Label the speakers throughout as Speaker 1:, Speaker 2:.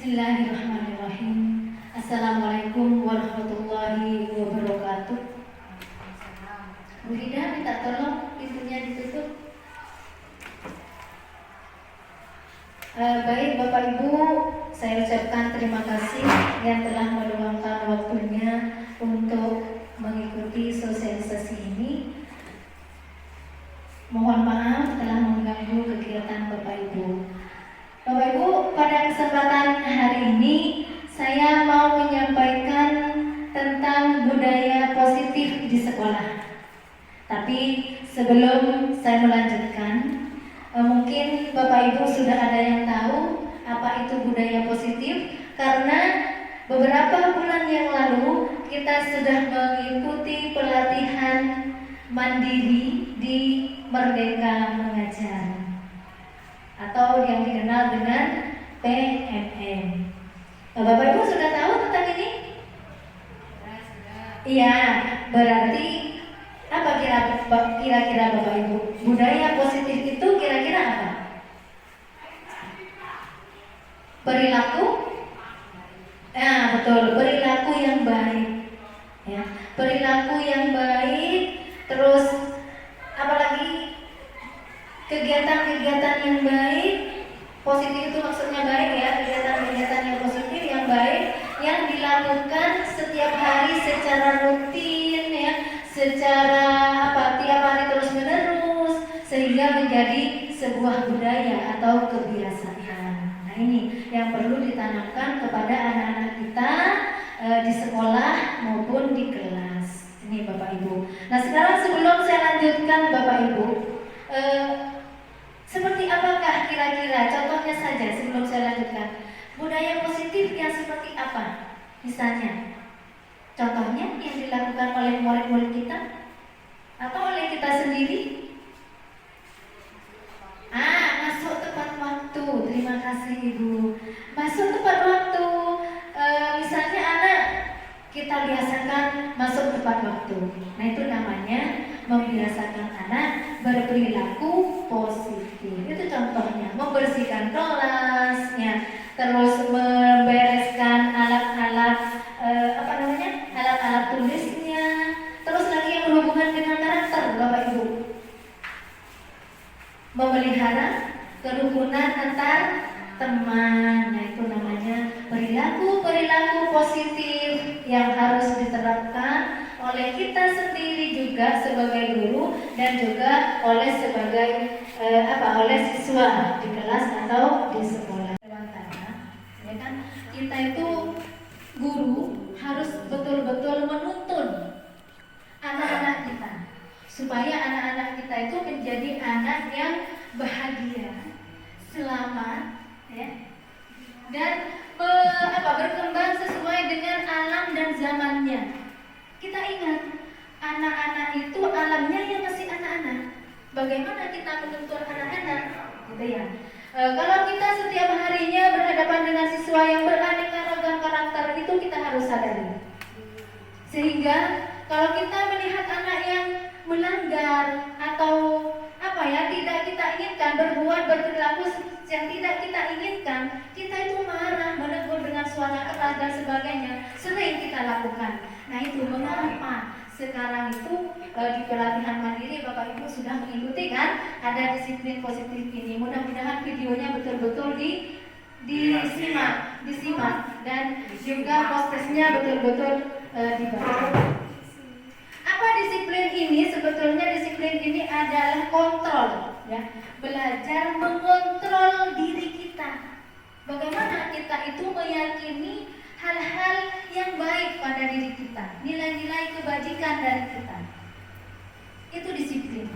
Speaker 1: Bismillahirrahmanirrahim. Assalamualaikum warahmatullahi wabarakatuh. Bu Hida minta tolong pintunya ditutup. Baik Bapak Ibu, saya ucapkan terima kasih yang telah meluangkan waktunya untuk mengikuti sosialisasi ini. Mohon maaf telah mengganggu kegiatan Bapak Ibu. Bapak Ibu, pada kesempatan hari ini saya mau menyampaikan tentang budaya positif di sekolah. Tapi sebelum saya melanjutkan, mungkin Bapak Ibu sudah ada yang tahu apa itu budaya positif, karena beberapa bulan yang lalu kita sudah mengikuti pelatihan mandiri di Merdeka Mengajar atau yang dikenal dengan PMM. Bapak Ibu sudah tahu tentang ini? Iya, berarti apa kira-kira Bapak Ibu? Budaya positif itu kira-kira apa? Perilaku? Betul, perilaku yang baik. Ya, perilaku yang baik. Terus apalagi kegiatan-kegiatan yang baik. Positif itu maksudnya baik ya, kegiatan-kegiatan yang positif yang baik yang dilakukan setiap hari secara rutin ya, secara tiap hari terus menerus, sehingga menjadi sebuah budaya atau kebiasaan. Nah ini yang perlu ditanamkan kepada anak-anak kita di sekolah maupun di kelas. Ini Bapak Ibu. Nah sekarang sebelum saya lanjutkan Bapak Ibu, seperti apakah kira-kira, contohnya saja sebelum saya lanjutkan, budaya positif yang seperti apa? Misalnya, contohnya yang dilakukan oleh murid-murid kita atau oleh kita sendiri? Masuk tepat waktu. Terima kasih Ibu. Masuk tepat waktu. Misalnya anak kita biasakan masuk tepat waktu. Nah itu namanya membiasakan anak berperilaku positif. Itu contohnya, membersihkan kelasnya, terus membereskan alat-alat alat-alat tulisnya, terus lagi yang berhubungan dengan karakter Bapak Ibu, memelihara kerukunan antar teman. Nah itu namanya perilaku positif yang harus diterapkan oleh kita sendiri juga sebagai guru dan juga oleh oleh siswa di kelas atau di sekolah. Ya kan? Kita itu guru harus betul-betul menuntun anak-anak kita supaya anak-anak kita itu menjadi anak yang bahagia, selamat, ya, dan berkembang sesuai dengan alam dan zamannya. Kita ingat, anak-anak itu alamnya yang masih anak-anak. Bagaimana kita menuntun anak-anak? Gitu ya. Kalau kita setiap harinya berhadapan dengan siswa yang beraneka ragam karakter, itu kita harus sadari. Sehingga kalau kita melihat anak yang melanggar atau tidak kita inginkan, berperilaku yang tidak kita inginkan, kita itu marah, menegur dengan suara keras dan sebagainya, sering kita lakukan. Nah itu mengapa sekarang itu di pelatihan mandiri Bapak Ibu sudah mengikuti kan, ada disiplin positif ini. Mudah-mudahan videonya betul-betul disimak dan juga prosesnya betul-betul dibaca. Apa disiplin ini? Sebetulnya disiplin ini adalah kontrol, ya, belajar mengontrol diri kita. Bagaimana kita itu meyakini hal-hal yang baik pada diri kita, nilai-nilai kebajikan dari kita. Itu disiplin.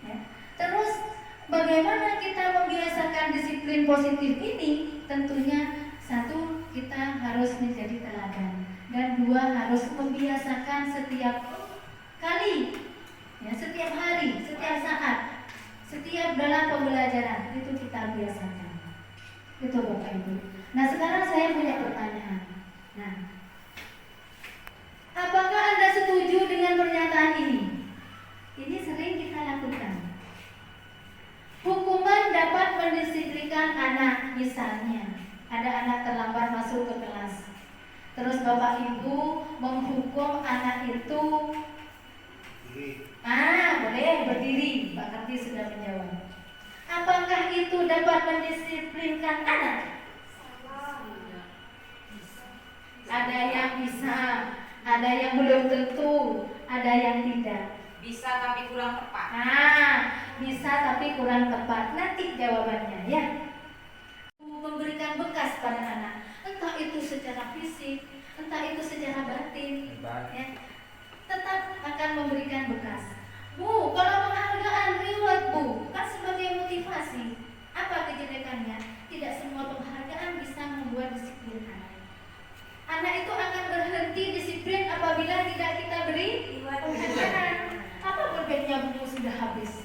Speaker 1: Ya. Terus bagaimana kita membiasakan disiplin positif ini? Tentunya satu, kita harus menjadi teladan, dan dua, harus membiasakan setiap kali, ya, setiap hari, setiap saat, setiap dalam pembelajaran itu kita biasakan. Itu Bapak Ibu. Nah sekarang saya punya pertanyaan. Nah, apakah Anda setuju dengan pernyataan ini? Ini sering kita lakukan. Hukuman dapat mendisiplinkan anak. Misalnya ada Bapak Ibu menghukum anak itu boleh berdiri. Pak Karti sudah menjawab. Apakah itu dapat mendisiplinkan anak? Ada yang bisa, ada yang belum tentu, ada yang tidak.
Speaker 2: Bisa tapi kurang tepat.
Speaker 1: Bisa tapi kurang tepat. Nanti jawabannya ya. Memberikan bekas pada anak, entah itu secara fisik, entah itu secara batin, ya, tetap akan memberikan bekas. Bu, kalau penghargaan reward Bu, kan sebagai motivasi. Apa kejelekannya? Tidak semua penghargaan bisa membuat disiplin anak. Anak itu akan berhenti disiplin apabila tidak kita beri penghargaan. Apa berbedanya buku sudah habis?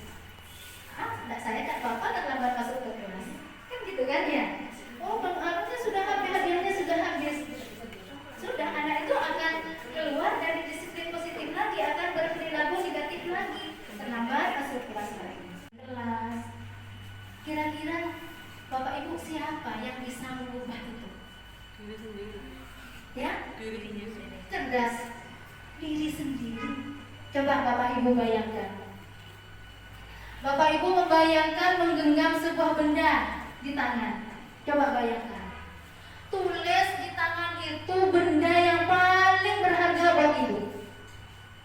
Speaker 1: Saya tak apa-apa terlambat masuk ke kelas. Kan gitu kan ya? Oh, penghargaannya sudah habis, hadiahnya sudah habis. Sudah, anak itu akan keluar dari disiplin positif lagi, akan berperilaku negatif lagi. Terlambat masuk kelas lagi. Kelas. Kira-kira Bapak Ibu siapa yang bisa mengubah itu?
Speaker 2: Diri sendiri.
Speaker 1: Ya?
Speaker 2: Dirinya sendiri.
Speaker 1: Cerdas. Diri sendiri. Coba Bapak Ibu bayangkan. Bapak Ibu membayangkan menggenggam sebuah benda di tangan. Coba bayangkan. Tulis di tangan itu benda yang paling berharga buat Ibu.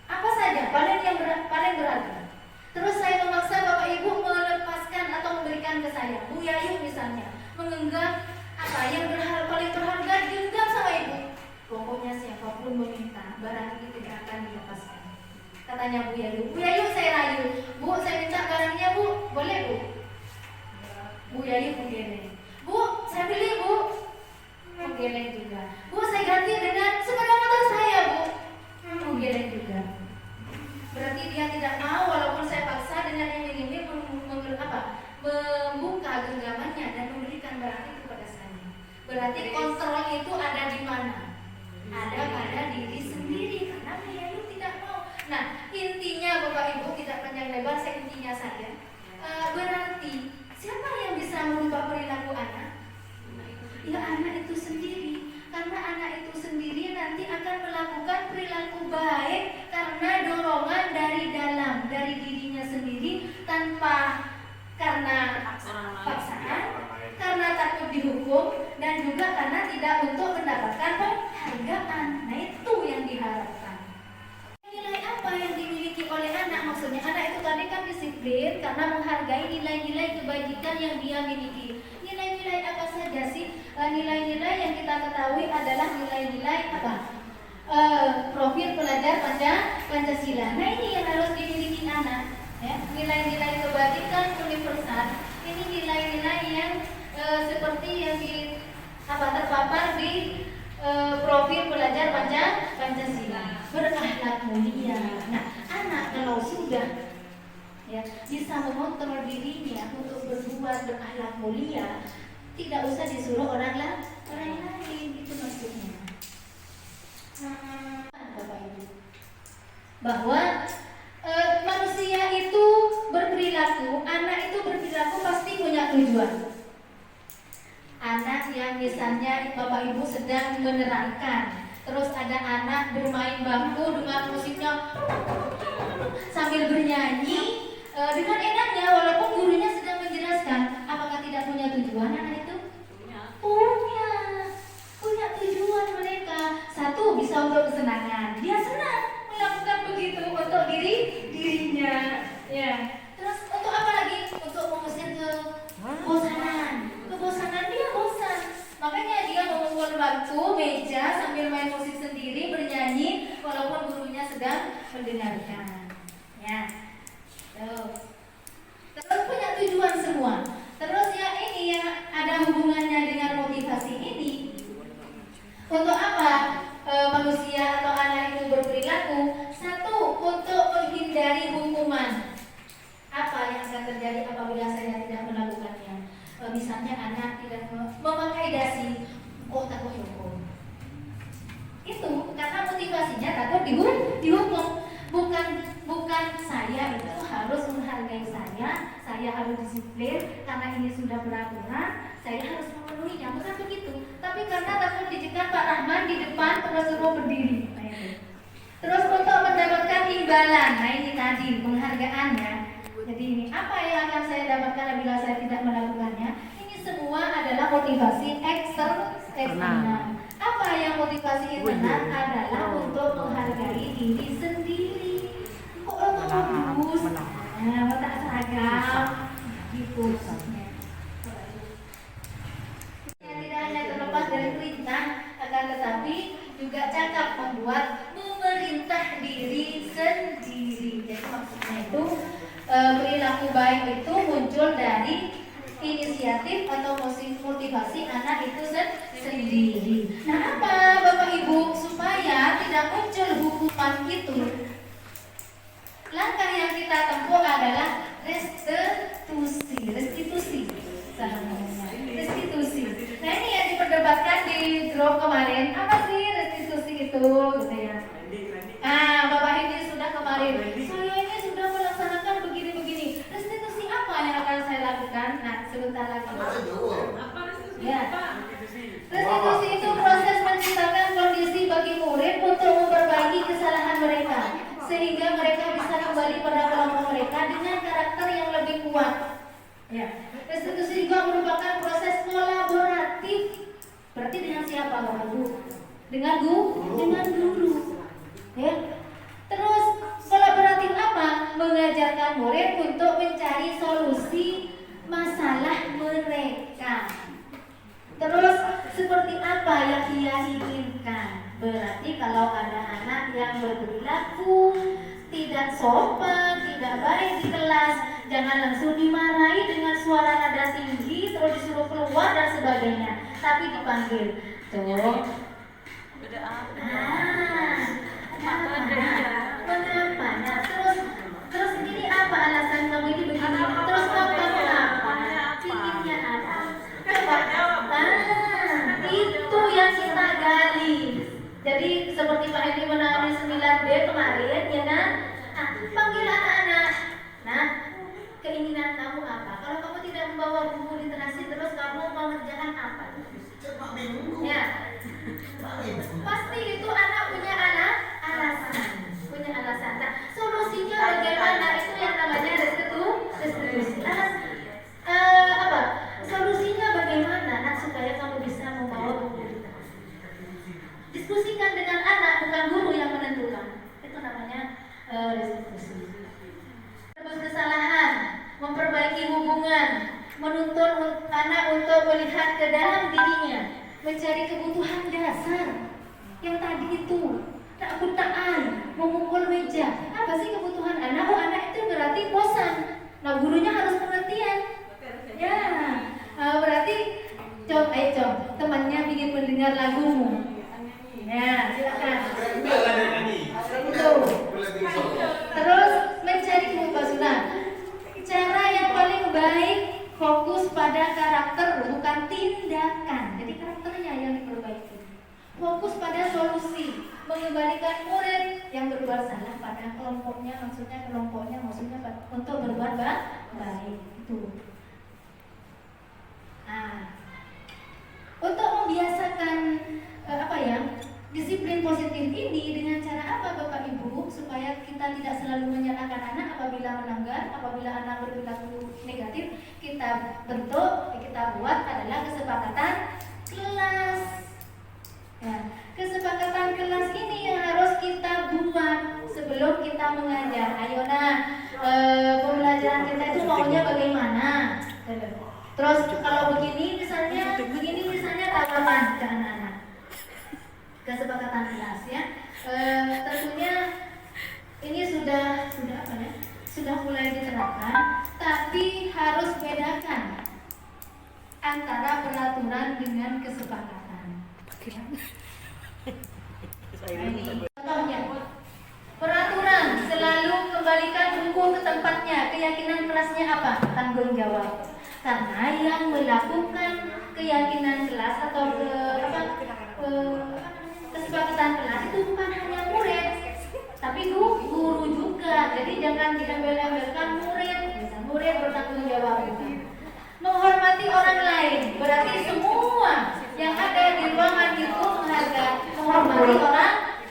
Speaker 1: Apa saja paling berharga. Terus saya memaksa Bapak Ibu melepaskan atau memberikan ke saya. Bu Yayu misalnya menggenggam apa yang paling berharga digenggam sama Ibu. Pokoknya siapapun meminta, barang itu tidak akan dilepaskan. Katanya Bu Yayu saya rayu. Bu, saya minta barangnya Bu, boleh Bu? Bu Yayu menggeleng. Bu, saya beli Bu. Menggeleng juga. Bu, saya ganti dengan sepeda motor saya Bu. Menggeleng juga. Berarti dia tidak mau walaupun saya paksa dengan iming-iming membuka genggamannya dan memberikan barang itu pada saya. Berarti kontrol itu ada di mana? Ada pada diri sendiri karena Bu Yayu tidak mau. Nah, intinya Bapak Ibu tidak panjang lebar, saya intinya saja. Berarti siapa yang bisa merubah perilaku anak? Ya anak itu sendiri. Karena anak itu sendiri nanti akan melakukan perilaku baik karena dorongan dari dalam, dari dirinya sendiri karena paksaan, karena takut dihukum dan juga karena tidak untuk mendapatkan penghargaan. Nah itu yang diharapkan. Nilai apa yang dimiliki oleh anak? Maksudnya anak itu tadi kan disiplin karena menghargai nilai-nilai kebajikan yang dia miliki. Nilai-nilai apa saja sih? Nilai-nilai yang kita ketahui adalah nilai-nilai apa? Profil pelajar Pancasila. Nah ini yang harus dimiliki anak. Ya, nilai-nilai kebajikan universal. Ini nilai-nilai yang seperti yang terpapar di profil pelajar Pancasila. Berakhlak mulia. Nah, anak kalau sudah bisa mengontrol dirinya untuk berbuat berakhlak mulia, tidak usah disuruh orang lain, itu maksudnya. Bapak Ibu, bahwa manusia itu berperilaku, anak itu berperilaku pasti punya tujuan. Anak yang misalnya Bapak Ibu sedang menerangkan, terus ada anak bermain bangku dengan musiknya sambil bernyanyi dengan enaknya, walaupun gurunya sedang menjelaskan. Apakah tidak punya tujuan anak itu? Punya tujuan mereka. Satu, bisa untuk kesenangan. Dia senang melakukan begitu untuk dirinya. Ya. Terus untuk apa lagi? Untuk mengusir kebosanan dia bosan. Makanya dia memukul bangku, meja sambil main musik sendiri, bernyanyi walaupun gurunya sedang mendengarkan. Ya. Terus punya tujuan semua. Terus ini yang ada hubungannya dengan motivasi ini. Untuk apa manusia atau anak itu berperilaku? Satu, untuk menghindari hukuman. Apa yang akan terjadi apabila saya tidak melakukannya? Misalnya anak tidak memakai dasi, takut hukum. Itu karena motivasinya takut dihukum. Bukan saya itu harus menghargai saya harus disiplin karena ini sudah beraturan, saya harus memenuhinya, bukan begitu. Tapi karena takut dicegat Pak Rahman di depan terus suruh berdiri. Nah, itu. Terus untuk mendapatkan imbalan, nah ini tadi penghargaannya. Jadi ini apa yang akan saya dapatkan apabila saya tidak melakukannya? Ini semua adalah motivasi eksternal. Apa yang motivasi internal adalah untuk menghargai diri sendiri. Kok lo bagus? Nah, tak seragam, gitu maksudnya. Tidak hanya terlepas dari perintah, akan tetapi juga cakap membuat memerintah diri sendiri. Jadi maksudnya itu perilaku baik itu muncul dari inisiatif atau motivasi anak itu sendiri. Nah, apa Bapak Ibu supaya tidak muncul hukuman itu? Langkah yang kita tempuh adalah restitusi. Salah ngomongnya. Restitusi. Nah, ini yang diperdebatkan di grup kemarin. Apa sih restitusi itu? Gitu ya. Bapak ini sudah kemarin. Saya ini sudah melaksanakan begini-begini. Restitusi apa yang akan saya lakukan? Nah, sebentar lagi. Ya. Restitusi itu proses menciptakan kondisi bagi murid untuk memperbaiki kesalahan mereka, sehingga mereka bisa kembali pada kelompok mereka dengan karakter yang lebih kuat. Ya. Restitusi juga merupakan proses kolaboratif. Berarti dengan siapa, Bapak Ibu? Dengan guru. Ya. Terus kolaboratif apa? Mengajarkan murid untuk mencari solusi masalah mereka. Terus seperti apa yang ia inginkan? Berarti kalau ada anak yang berperilaku tidak sopan, tidak baik di kelas, jangan langsung dimarahi dengan suara nada tinggi, terus disuruh keluar dan sebagainya. Tapi dipanggil, tuh. Mengapa? Nah, terus ini apa alasan kamu ini begini? Terus kamu apa? Inginnya apa? Itu yang kita gali. Jadi seperti Pak Edi menangani 9B kemarin, ya kan? Panggil anak-anak. Nah, keinginan kamu apa? Kalau kamu tidak membawa buku literasi, terus kamu mau mengerjakan apa? Ya. Pasti itu anak punya alasan. Nah, solusinya bagaimana? Itu yang namanya restitusi. Apa? Solusinya bagaimana? Nah, supaya kamu bisa membawa buku literasi. Diskusikan dengan anak, bukan guru yang menentukan. Itu namanya restitusi. Terus kesalahan, memperbaiki hubungan, menuntun anak untuk melihat ke dalam dirinya, mencari kebutuhan dasar. Yang tadi itu, tak-butaan, memukul meja. Apa sih kebutuhan anak? Oh, anak itu berarti bosan. Nah, gurunya harus pengertian. Ya, berarti coba temannya ingin mendengar lagumu. Ya, silakan. Itu. Terus mencari kebutuhan. Cara yang paling baik fokus pada karakter, bukan tindakan. Jadi karakternya yang diperbaiki. Fokus pada solusi, mengembalikan murid yang berbuat salah pada kelompoknya, maksudnya untuk berbuat baik. Itu. Nah, untuk membiasakan disiplin positif ini dengan cara apa Bapak Ibu supaya kita tidak selalu menyalahkan anak apabila melanggar, apabila anak berperilaku negatif, kita buat adalah kesepakatan kelas. Ya, kesepakatan kelas ini yang harus kita buat sebelum kita mengajar. Ayo pembelajaran kita itu maunya bagaimana? Terus kalau begini misalnya tawaran ke anak-anak. Kesepakatan kelas ya. Tentunya ini sudah mulai diterapkan, tapi harus bedakan antara peraturan dengan kesepakatan. Contohnya, peraturan selalu kembalikan buku ke tempatnya. Keyakinan kelasnya apa? Tanggung jawab. Karena yang melakukan keyakinan kelas atau kesepakatan kelas itu bukan hanya murid, tapi guru juga. Jadi jangan diambil-ambilkan murid bertanggung jawab. Menghormati orang lain berarti semua semua yang ada di ruangan itu menghormati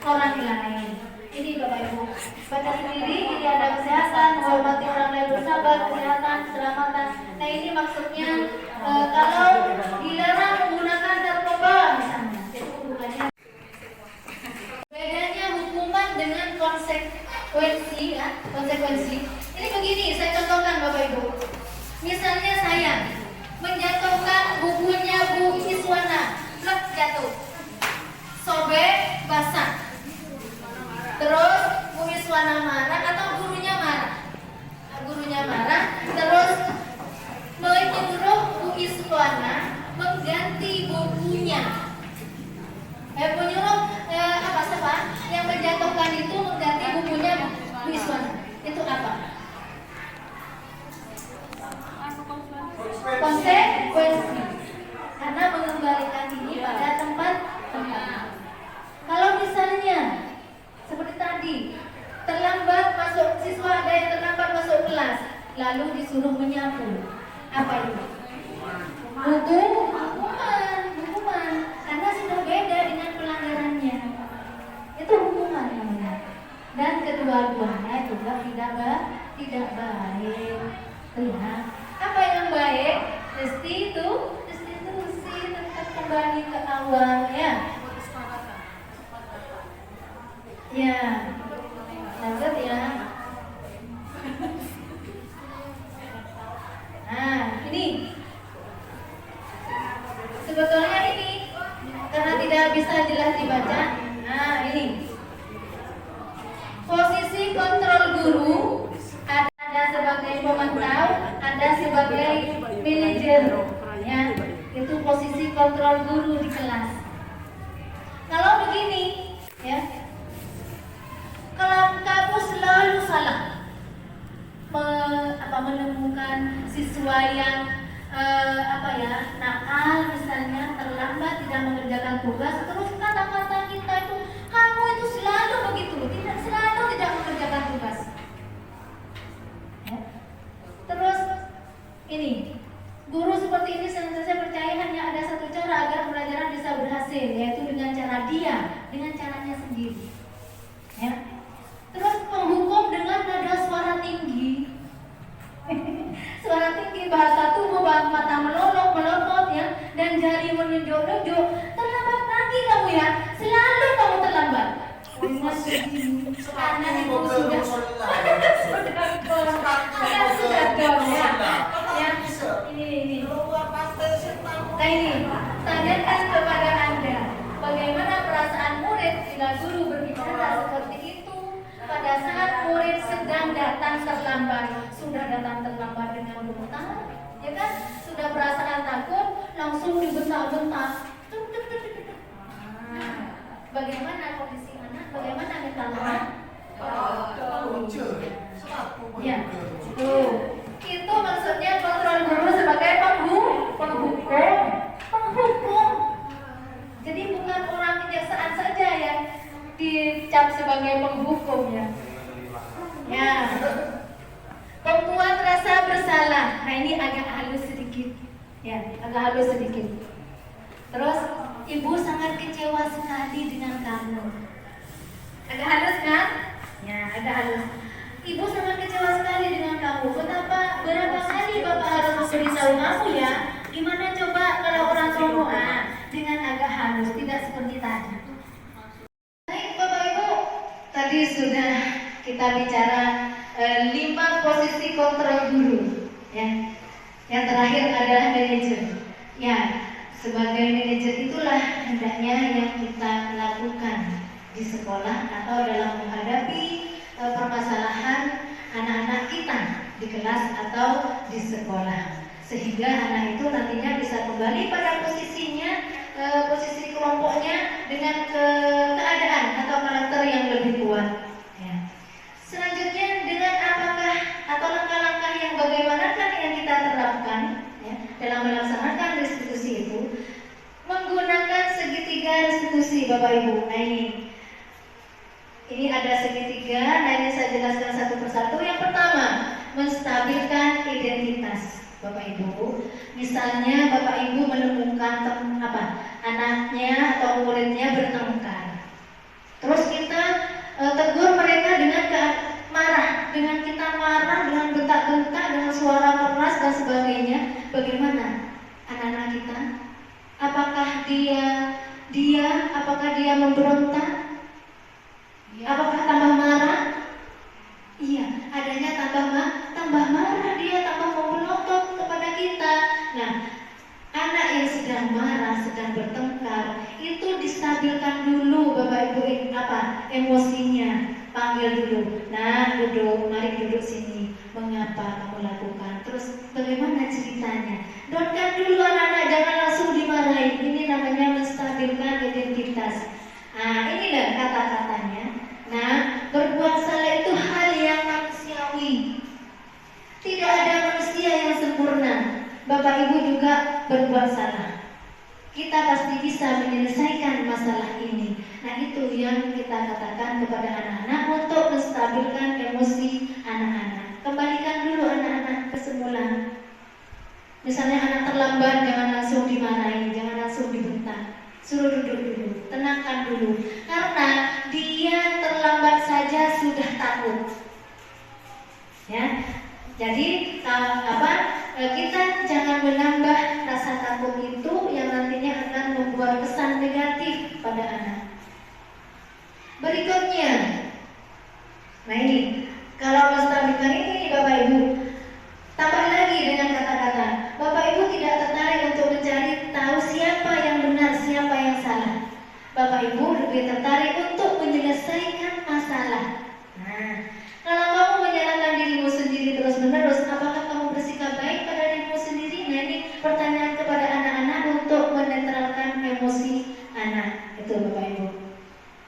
Speaker 1: orang lain. Ini Bapak Ibu, baca sendiri, ini ada kesehatan, menghormati orang lain, bersabar, kesehatan, keselamatan. Nah ini maksudnya kalau dilarang menggunakan narkoba misalnya, itu bukannya. Bedanya hukuman dengan konsekuensi, ya, konsekuensi. Ini begini, saya contohkan Bapak Ibu. Misalnya saya menjatuhkan bukunya Bu Iswana, jatuh, sobek, basah. Terus Bu Iswana marah atau gurunya marah, terus menyuruh Bu Iswana mengganti bukunya. Menyuruh siapa yang menjatuhkan itu mengganti bukunya Bu Iswana. Itu apa? Konsekuensi. Karena mengembalikan ini pada tempat. Kalau misalnya seperti tadi, terlambat masuk, siswa ada yang terlambat masuk kelas, lalu disuruh menyapu. Apa itu? Hukuman. Karena sudah beda dengan pelanggarannya. Itu hukuman namanya. Dan kedua-duanya juga tidak baik. Lihat, apa yang baik? Restitusi, tetap kembali ke awal, ya. Ya, lanjut ya. Nah, ini sebetulnya ini karena tidak bisa jelas dibaca. Nah, ini posisi kontrol guru, ada sebagai pemantau, ada sebagai manajer. Ya, itu posisi kontrol guru di kelas. Kalau begini, ya. Kalau kamu selalu salah menemukan siswa yang nakal misalnya, terlambat, tidak mengerjakan tugas, terus kata-kata kita itu, kamu itu selalu begitu, tidak mengerjakan tugas. Ya. Terus ini guru seperti ini saya percaya hanya ada satu cara agar pelajaran bisa berhasil, yaitu dengan cara dia, dengan caranya sendiri. Ya. Terus menghukum dengan nada suara tinggi. Suara tinggi, bahasa tubuh, mata melotot ya, dan jari menunjuk-nunjuk. Terlambat lagi kamu ya, selalu kamu terlambat. Karena itu sudah ya. Ini. Nah ini, tanyakan kepada Anda, bagaimana perasaan murid bila guru berbicara seperti itu? Pada saat murid sedang datang terlambat, sudah datang terlambat dengan gemetar, ya kan? Sudah perasaan takut, langsung dibentak-bentak. Bagaimana kondisi anak? Bagaimana mentalnya? Ya, tuh. Itu maksudnya kontrol guru sebagai penghukum. Jadi bukan orang kejaksaan saja yang dicap sebagai penghukum ya. Ya. Membuat rasa bersalah. Nah ini agak halus sedikit. Ya, agak halus sedikit. Terus ibu sangat kecewa sekali dengan kamu. Agak halus kan? Ya, agak halus. Ibu sangat kecewa sekali dengan kamu. Berapa kali bapak harus memberitahu kamu ya? Gimana coba kalau orang tua dengan agak halus, tidak seperti tadi. Tadi sudah kita bicara 5 posisi kontrol guru, ya. Yang terakhir adalah manajer. Ya, sebagai manajer itulah hendaknya yang kita lakukan di sekolah atau dalam menghadapi permasalahan anak-anak kita di kelas atau di sekolah, sehingga anak itu nantinya bisa kembali pada posisinya, posisi kelompoknya dengan keadaan atau karakter yang lebih kuat. Ya. Selanjutnya dengan apakah atau langkah-langkah yang bagaimanakah yang kita terapkan ya, dalam melaksanakan restitusi itu, menggunakan segitiga restitusi Bapak Ibu. Nah ini ada segitiga. Nah ini saya jelaskan satu persatu. Yang pertama, menstabilkan identitas. Bapak Ibu. Misalnya Bapak Ibu menemukan anaknya atau muridnya bertengkar. Terus kita tegur mereka dengan marah, dengan kita marah, dengan bentak-bentak, dengan suara keras dan sebagainya. Bagaimana anak-anak kita? Apakah apakah dia memberontak? Apakah tambah marah? Iya, adanya tambah marah, dia tambah memelotot kepada kita. Nah, anak yang sedang marah, sedang bertengkar, itu distabilkan dulu Bapak Ibu emosinya. Panggil dulu. Nah, duduk, mari duduk sini. Mengapa kamu lakukan? Terus bagaimana ceritanya? Doakan dulu anak-anak, jangan langsung dimarahi. Ini namanya menstabilkan identitas. Nah, inilah kata-katanya. Nah, berbuat salah itu hal yang manusiawi. Tidak ada manusia yang sempurna. Bapak Ibu juga berbuat salah. Kita pasti bisa menyelesaikan masalah ini. Nah, itu yang kita katakan kepada anak-anak untuk menstabilkan emosi anak-anak. Kembalikan dulu anak-anak ke semula. Misalnya anak terlambat, jangan langsung dimarahi, jangan langsung dibentak. Suruh duduk dulu, tenangkan dulu. Karena dia terlambat saja sudah takut. Ya. Jadi kita jangan menambah rasa takut itu yang nantinya akan membuat kesan negatif pada anak. Berikutnya, nah ini kalau menstabilkan ini Bapak Ibu, tambah lagi dengan kata-kata Bapak Ibu tidak tertarik untuk mencari tahu siapa yang benar, siapa yang salah. Bapak Ibu lebih tertarik untuk menyelesaikan masalah. Nah, kalau kamu menyalahkan dirimu sendiri terus-menerus, apakah kamu bersikap baik pada dirimu sendiri? Nah, ini pertanyaan kepada anak-anak untuk menetralkan emosi anak. Itu Bapak Ibu.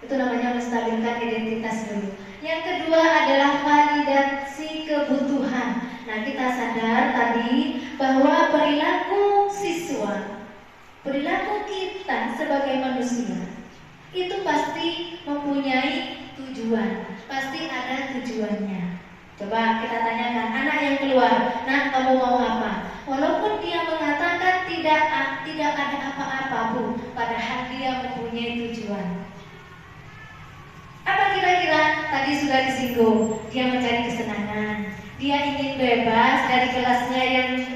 Speaker 1: Itu namanya menstabilkan identitas dulu. Yang kedua adalah validasi kebutuhan. Nah, kita sadar tadi bahwa perilaku siswa, perilaku kita sebagai manusia itu pasti mempunyai tujuan, pasti ada tujuannya. Coba kita tanyakan anak yang keluar, "Nak, kamu mau apa?" Walaupun dia mengatakan tidak ada apa-apa Bu, padahal dia mempunyai tujuan. Apa kira-kira? Tadi sudah disinggung, dia mencari kesenangan. Dia ingin bebas dari kelasnya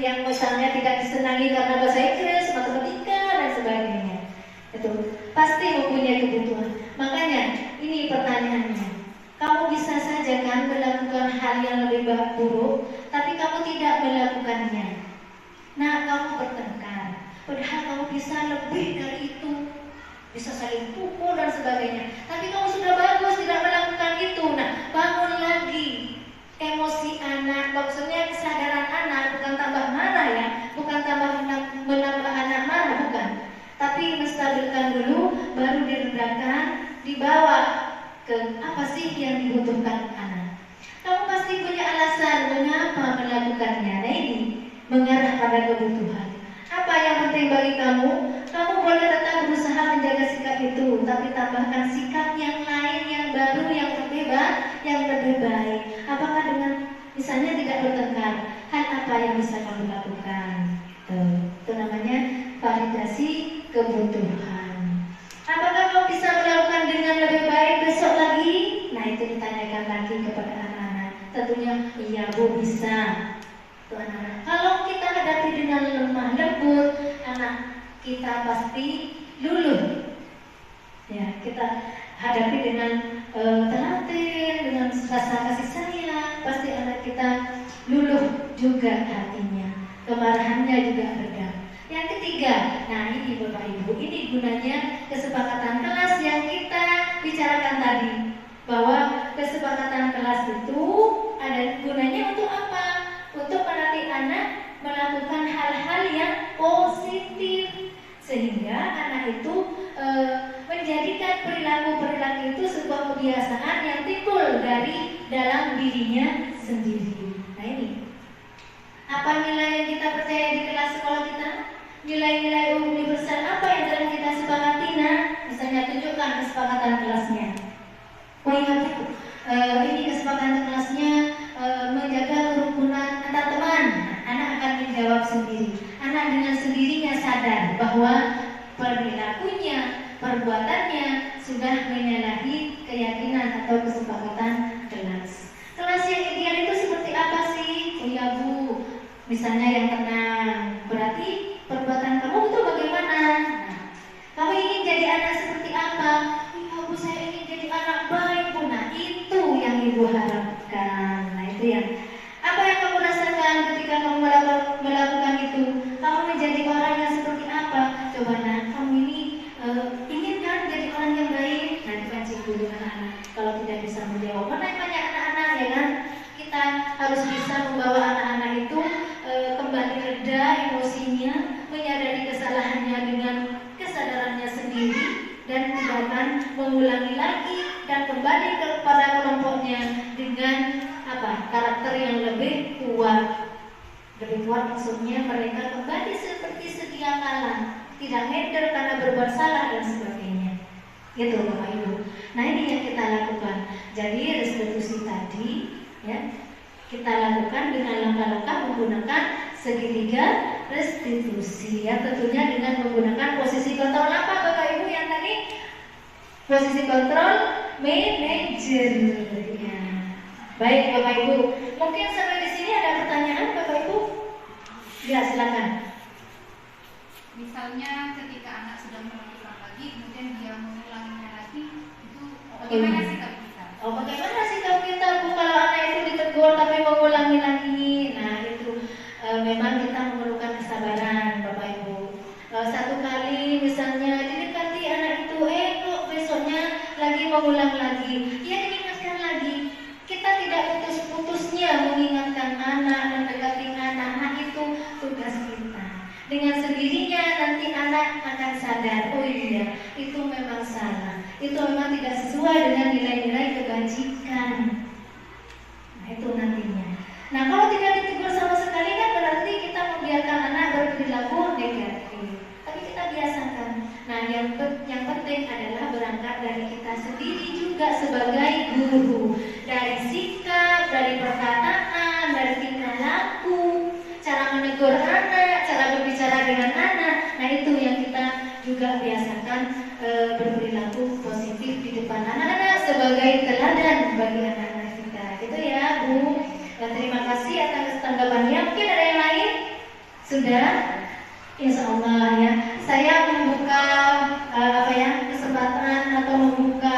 Speaker 1: yang misalnya tidak disenangi karena bahasa Inggris, matematika dan sebagainya. Itu pasti mempunyai kebutuhan. Makanya ini pertanyaannya. Kamu bisa saja kan melakukan hal yang lebih buruk, tapi kamu tidak melakukannya. Nah, kamu bertengkar. Padahal kamu bisa lebih dari itu. Bisa saling pukul dan sebagainya. Tapi kamu sudah bagus tidak melakukan itu. Nah, bangun lagi emosi anak, maksudnya kesadaran anak, bukan tambah marah ya, bukan tambah menambah anak marah, bukan. Tapi menstabilkan dulu, baru diredakan, dibawa ke apa sih yang dibutuhkan anak. Kamu pasti punya alasan mengapa melakukannya. Nah, ini mengarah pada kebutuhan. Apa yang penting bagi kamu? Kamu boleh tetap berusaha menjaga sikap itu, tapi tambahkan sikap yang lain, yang baru, yang lebih baik. Apakah dengan misalnya tidak bertengkar? Hal apa yang bisa kamu lakukan? Itu namanya validasi kebutuhan. Apakah kamu bisa melakukan dengan lebih baik besok lagi? Nah, itu ditanyakan lagi kepada anak-anak. Tentunya iya Bu, bisa. Tuh anak-anak. Kalau kita hadapi dengan lemah lembut, anak kita pasti luluh. Ya, kita hadapi dengan telaten, dengan rasa kasih sayang, pasti anak kita luluh juga hatinya, kemarahannya juga redam. Yang ketiga, nah ini Bapak Ibu, ini gunanya kesepakatan kelas yang kita bicarakan tadi, bahwa kesepakatan kelas itu ada gunanya untuk apa? Untuk melatih anak melakukan hal-hal yang positif, sehingga anak itu menjadikan perilaku-perilaku itu sebuah kebiasaan yang timbul dari dalam dirinya sendiri. Nah, ini apa nilai yang kita percaya di kelas sekolah kita? Nilai-nilai universal apa yang telah kita sepakati? Nah, misalnya tunjukkan kesepakatan kelasnya. Oh iya Bu, ini kesepakatan kelasnya menjaga kerukunan antar teman. Anak akan menjawab Ibu harapkan. Nah itu yang apa yang kamu rasakan ketika kamu melakukan itu? Kamu menjadi orang yang seperti apa? Coba kamu ini ingin kan jadi orang yang baik? Nah dipancing dulu anak-anak. Kalau tidak bisa menjawab, mana yang banyak anak-anak ya kan? Kita harus bisa membawa anak-anak itu kembali reda emosinya, menyadari kesalahannya dengan kesadarannya sendiri dan tidak akan mengulangi lagi dan kembali kepada kelompoknya dengan karakter yang lebih kuat. Lebih kuat maksudnya mereka kembali seperti sedia kala, tidak minder karena berbuat salah dan sebagainya. Gitu Bapak Ibu. Nah ini yang kita lakukan. Jadi restitusi tadi ya kita lakukan dengan langkah-langkah menggunakan segitiga restitusi ya, tentunya dengan menggunakan posisi kontrol apa Bapak Ibu yang tadi? Posisi kontrol manager ya. Baik Bapak Ibu, mungkin sampai di sini ada pertanyaan Bapak Ibu? Ya silakan.
Speaker 3: Misalnya ketika anak sudah melakukan lagi, kemudian dia mengulanginya lagi, itu bagaimana sikap kita?
Speaker 1: Bagaimana sikap kita Bu kalau anak itu ditegur tapi mengulangi lagi? Nah itu memang kita memerlukan kesabaran Bapak Ibu. Satu kali misalnya didekati anak itu, kok besoknya lagi mengulang lagi, ya diingatkan lagi. Kita tidak putus-putusnya mengingatkan anak, mendekati anak. Nah itu tugas kita. Dengan sendirinya nanti anak akan sadar, oh iya itu memang salah, itu memang tidak sesuai dengan nilai-nilai kebajikan. Nah itu nantinya. Nah kalau tidak ditegur sama sekali kan berarti kita membiarkan anak berperilaku negatif. Tapi kita biasakan. Nah yang penting adalah berangkat dari kita sendiri juga sebagai guru, dari sikap, dari perkataan, dari tingkah laku, cara menegur anak, cara berbicara dengan anak. Nah itu yang kita juga biasakan berperilaku positif di depan anak-anak sebagai teladan bagi anak-anak kita. Gitu ya Bu. Dan terima kasih atas tanggapannya. Mungkin ada yang lain? Sudah? Insya Allah ya. Saya membuka kesempatan atau membuka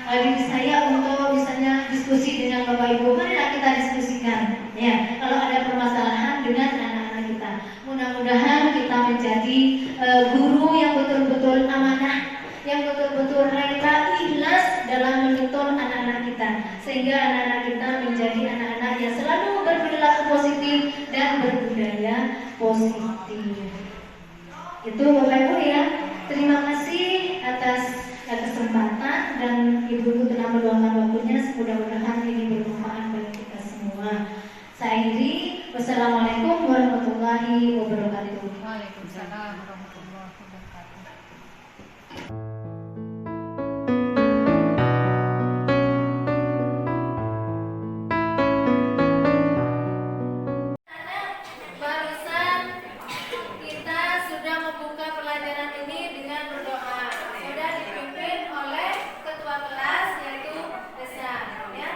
Speaker 1: diri saya untuk misalnya diskusi dengan Bapak Ibu. Marilah kita diskusikan ya. Kalau ada permasalahan dengan anak-anak kita, mudah-mudahan kita menjadi guru yang betul-betul amanah, yang betul-betul rela ikhlas dalam menuntun anak-anak kita, sehingga anak-anak kita menjadi anak-anak yang selalu berperilaku positif dan berbudaya positif. Itu Bapak Ibu ya. Terima kasih atas kesempatan dan Ibu telah meluangkan waktunya. Mudah-mudahan ini bermanfaat bagi kita semua. Saya akhiri. Wassalamualaikum warahmatullahi wabarakatuh.
Speaker 3: Waalaikumsalam warahmatullahi wabarakatuh.
Speaker 1: Barusan kita sudah membuka pelajaran ini dengan berdoa. Sudah dipimpin oleh ketua kelas yaitu Desa ya.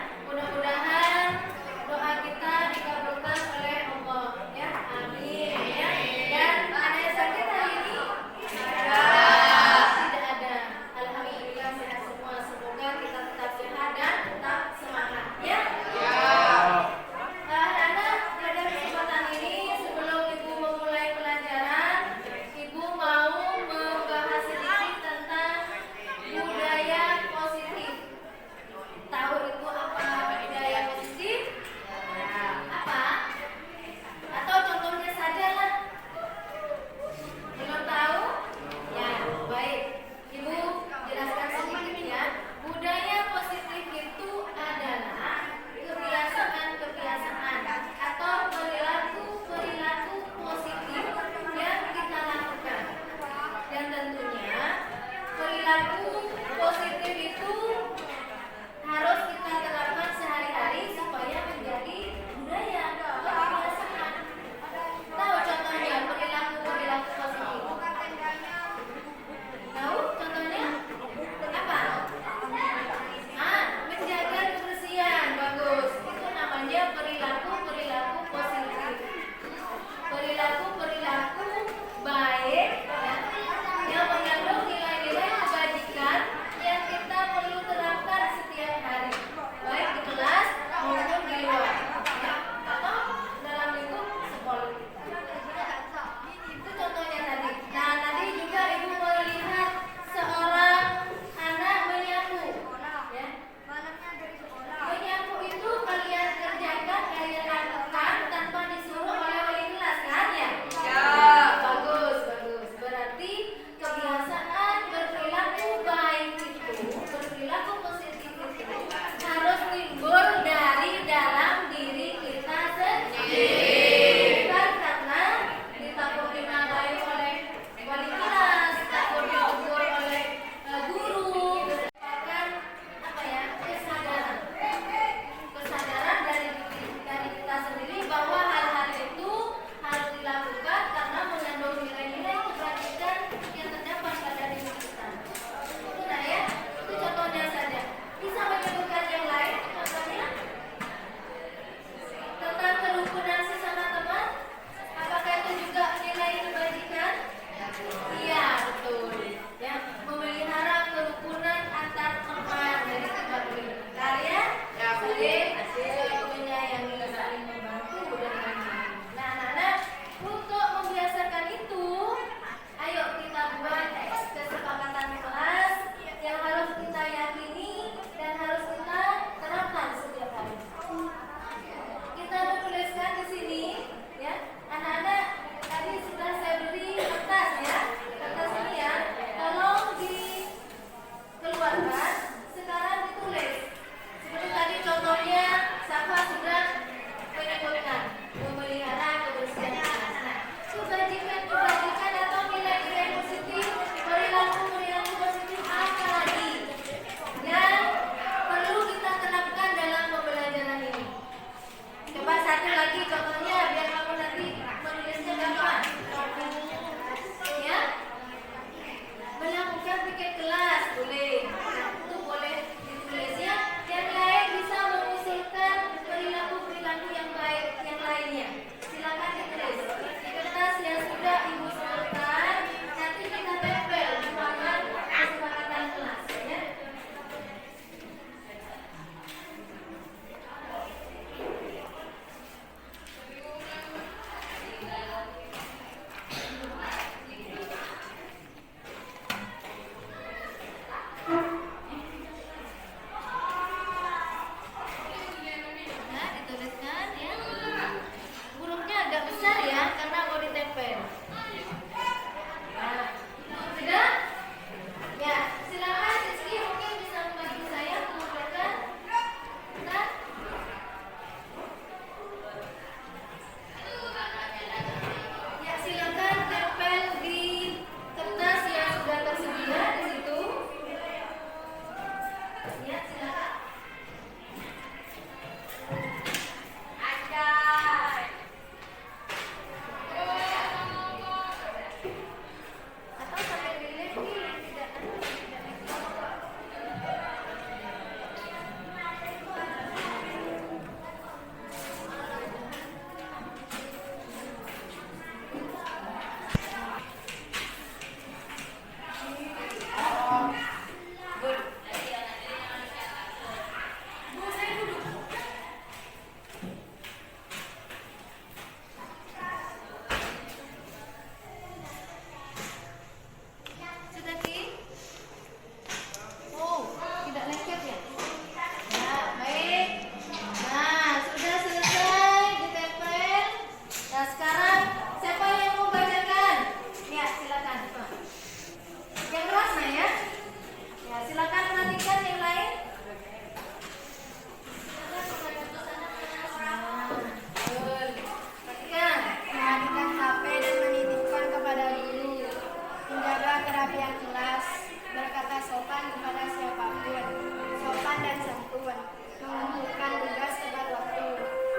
Speaker 4: mengumpulkan tugas tepat waktu,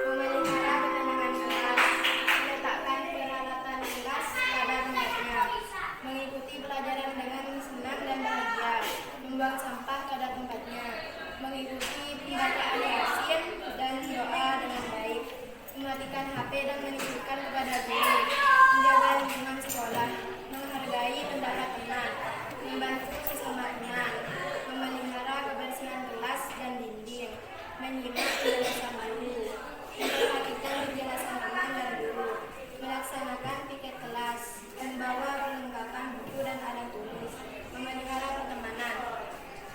Speaker 4: memelihara ketenangan kelas, meletakkan peralatan kelas pada tempatnya, mengikuti pelajaran dengan senang dan bahagia, membuang sampah pada tempatnya, mengikuti pembacaan yasin dan doa dengan baik, mematikan HP dan menunjukkan kepada guru, menjaga lingkungan sekolah, menghargai pendapat teman, membantu sesamanya, memelihara kebersihan kelas dan dinding, menyimak penjelasan guru, memperhatikan penjelasan teman dan guru, melaksanakan piket kelas, membawa perlengkapan buku dan alat tulis, memelihara pertemanan.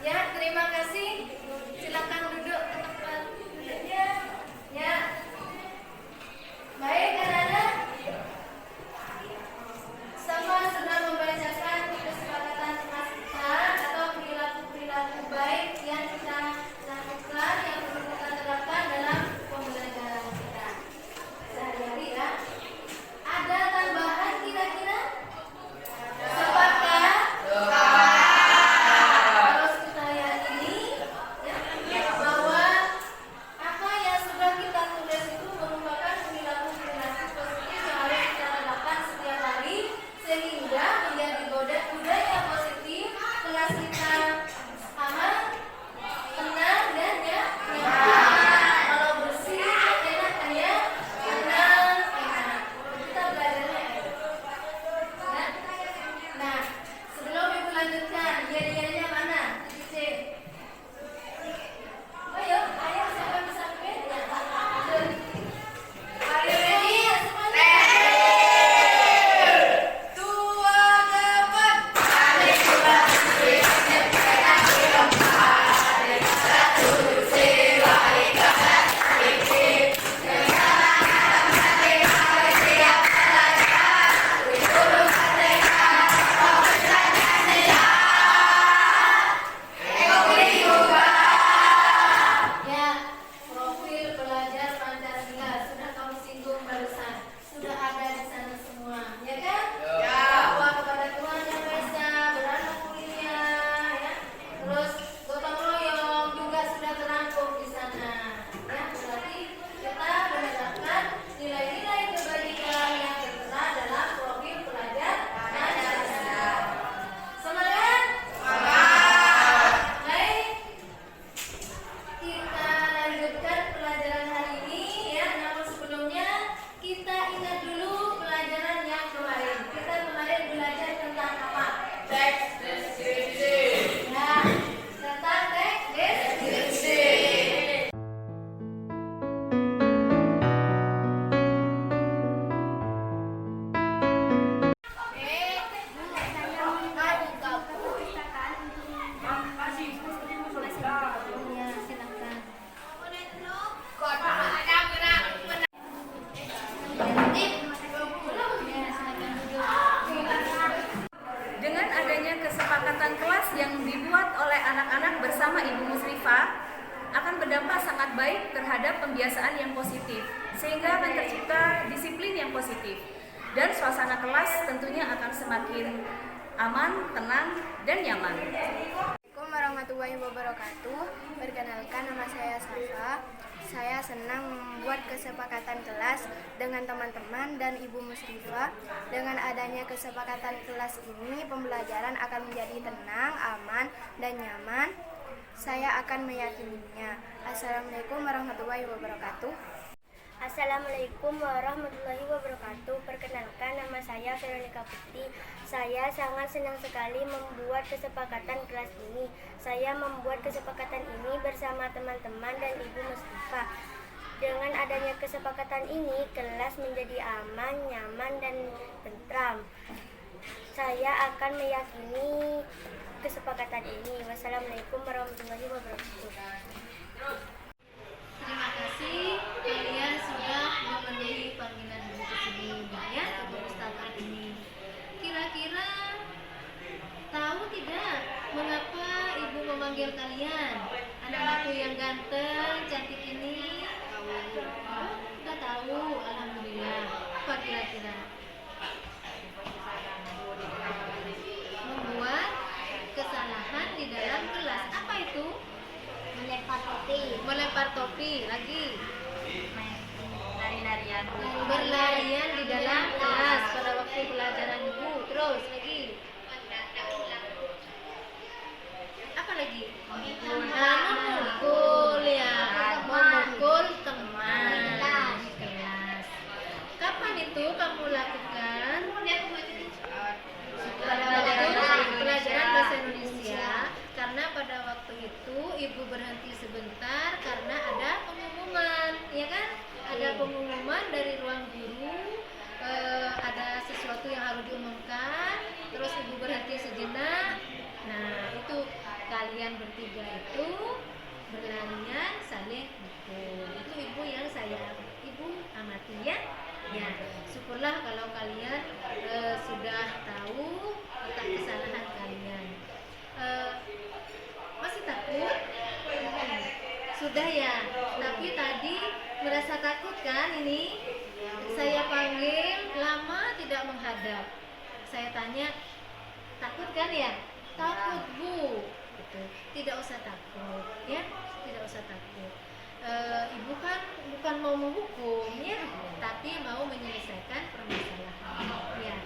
Speaker 1: Ya, terima kasih. Silakan duduk ke tempat. Ya. Baik, anak-anak. Semua sudah membacakan kesepakatan kelas kita atau perilaku-perilaku baik yang kita lakukan yang perlu kita terapkan dalam pembelajaran kita sehari-hari ya. Ada tambahan kira-kira? Sepakat? Harus kita yakini ya, bahwa apa yang sudah kita tulis itu merupakan perilaku-perilaku positif yang harus kita terapkan setiap hari sehingga menjadi budaya positif kelas kita aman, tenang dan nyaman. Kalau bersih enak kan ya, tenang enak. Kita belajarnya enak. Nah, sebelum ibu lanjutkan, jadiannya mana? Cek. Ayo, siapa bisa beda? Are you ready? Semuanya? Dua, depan. Ya, profil pelajar Pancasila sudah kamu singgung barusan, sudah ada di sana semua, ya kan? Ya. Bahwa kepada Tuhan yang Maha Esa, beranak mulia, ya. Terus gotong royong juga sudah terangkum di sana, ya. Berarti kita menerapkan nilai-nilai kebaikan yang tertera dalam profil pelajar Pancasila. Semangat? Baik. Kita lanjutkan pelajaran hari ini ya. Namun sebelumnya kita ingat dulu pelajaran yang kemarin. Kita kemarin belajar tentang apa? Teks deskripsi. Ya, tentang teks deskripsi. Ya, silakan.
Speaker 5: Dengan adanya kesepakatan kelas yang dibuat oleh anak-anak bersama Ibu Musrifah akan berdampak sangat baik terhadap pembiasaan yang positif, sehingga akan tercipta disiplin yang positif. Dan suasana kelas tentunya akan semakin aman, tenang, dan nyaman.
Speaker 4: Assalamualaikum warahmatullahi wabarakatuh. Perkenalkan, nama saya Safa. Saya senang membuat kesepakatan kelas dengan teman-teman dan Ibu Musrifah. Dengan adanya kesepakatan kelas ini, pembelajaran akan menjadi tenang, aman, dan nyaman. Saya akan meyakininya. Assalamualaikum warahmatullahi wabarakatuh.
Speaker 6: Assalamualaikum warahmatullahi wabarakatuh. Perkenalkan, nama saya Veronica Putri. Saya sangat senang sekali membuat kesepakatan kelas ini. Saya membuat kesepakatan ini bersama teman-teman dan Ibu Musrifah. Dengan adanya kesepakatan ini, kelas menjadi aman, nyaman, dan tentram. Saya akan meyakini kesepakatan ini. Wassalamualaikum warahmatullahi wabarakatuh.
Speaker 1: Terima kasih kalian sudah memenuhi panggilan ibu ke sini ya, ke perpustakaan ini. Kira-kira tahu tidak mengapa ibu memanggil kalian? Anak-anakku yang ganteng, cantik ini. Oh, udah tahu, alhamdulillah. Apa kira-kira? Membuat kesalahan di dalam kelas. Apa itu?
Speaker 6: Menyepakati
Speaker 1: lagi.
Speaker 2: Lari-larian.
Speaker 1: Berlarian di dalam kelas pada waktu pelajaran ibu. Terus lagi. Apa lagi? Memukul ya, memukul teman di kelas. Kapan itu kamu lakukan? Pada waktu pelajaran bahasa Indonesia, karena pada waktu itu ibu berhenti sebentar karena ada pengumuman, ya kan? Ada pengumuman dari ruang guru, ada sesuatu yang harus diumumkan, terus ibu berhenti sejenak. Nah, itu kalian bertiga itu berlarian saling mukul. Itu ibu yang ibu amati ya. Ya, syukurlah kalau kalian sudah tahu letak kesalahan kalian. Masih takut? Sudah ya. Tapi tadi merasa takut kan ini? Saya panggil lama tidak menghadap. Saya tanya, takut kan ya? Takut Bu. Gitu. Tidak usah takut, ya. Tidak usah takut. Ibu kan bukan mau menghukum ya, tapi mau menyelesaikan permasalahan. Ya.